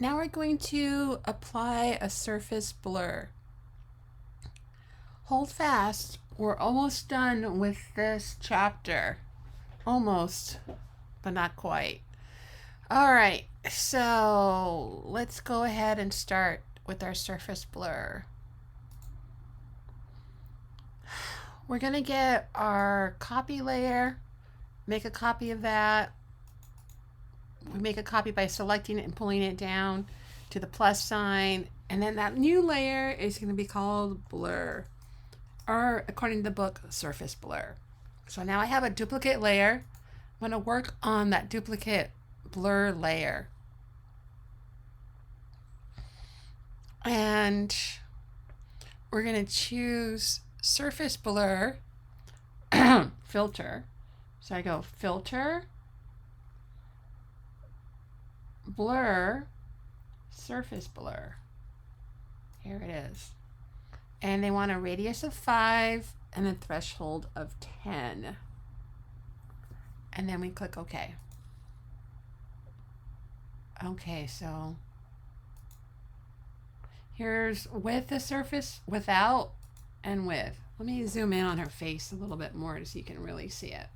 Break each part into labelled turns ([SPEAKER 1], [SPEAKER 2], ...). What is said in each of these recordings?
[SPEAKER 1] Now we're going to apply a surface blur. Hold fast. We're almost done with this chapter. Almost, but not quite. All right, so let's go ahead and start with our surface blur. We're going to get our copy layer, make a copy of that. We make a copy by selecting it and pulling it down to the plus sign. And then that new layer is going to be called blur, or according to the book, surface blur. So now I have a duplicate layer. I'm going to work on that duplicate blur layer. And we're going to choose surface blur filter. So I go filter, blur, surface blur. Here it is. And they want a radius of 5 and a threshold of 10. And then we click OK. Okay, so here's with the surface, without, and with. Let me zoom in on her face a little bit more so you can really see it.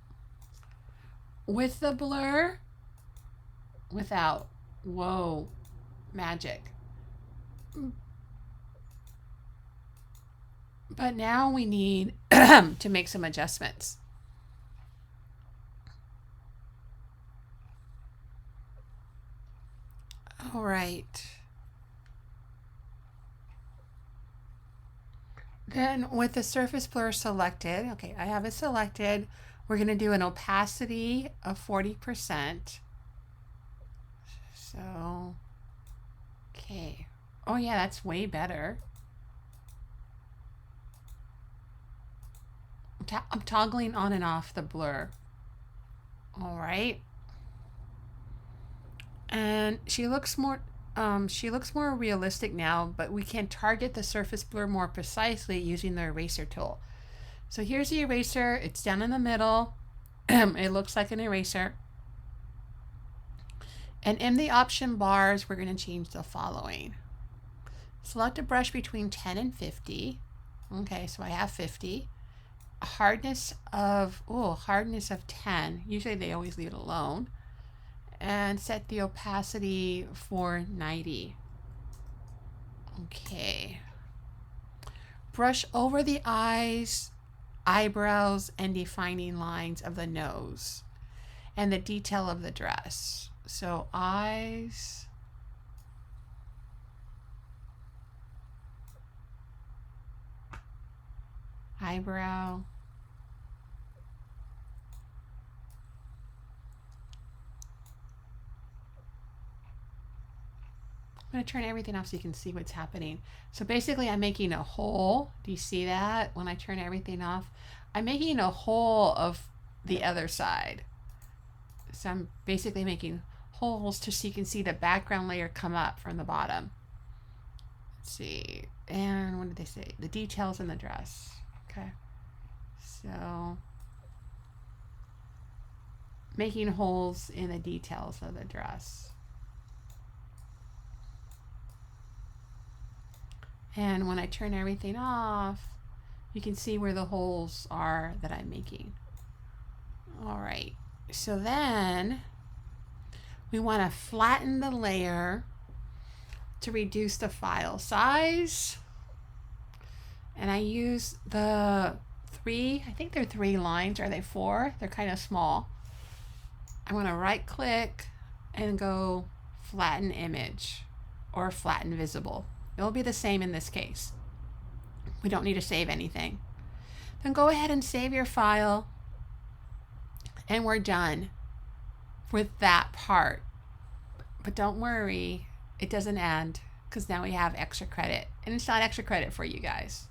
[SPEAKER 1] With the blur, without. Whoa, magic. But now we need to make some adjustments. All right. Then with the surface blur selected, okay, I have it selected. We're going to do an opacity of 40%. So, okay. Oh yeah, that's way better. I'm toggling on and off the blur. All right. And she looks more realistic now, but we can target the surface blur more precisely using the eraser tool. So here's the eraser. It's down in the middle. It looks like an eraser. And in the option bars, we're going to change the following. Select a brush between 10 and 50. Okay, so I have 50. A hardness of 10. Usually they always leave it alone. And set the opacity for 90. Okay. Brush over the eyes, eyebrows, and defining lines of the nose and the detail of the dress. So eyes, eyebrow, I'm going to turn everything off so you can see what's happening. So basically I'm making a hole. Do you see that? When I turn everything off, I'm making a hole of the other side. So I'm basically making holes just so you can see the background layer come up from the bottom. Let's see. And what did they say? The details in the dress. Okay. So making holes in the details of the dress. And when I turn everything off, you can see where the holes are that I'm making. All right, so then we want to flatten the layer to reduce the file size. And I use the 3, I think they're 3 lines. Are they 4? They're kind of small. I want to right click and go flatten image or flatten visible. It'll be the same in this case. We don't need to save anything. Then go ahead and save your file. And we're done with that part. But don't worry, it doesn't end because now we have extra credit. And it's not extra credit for you guys.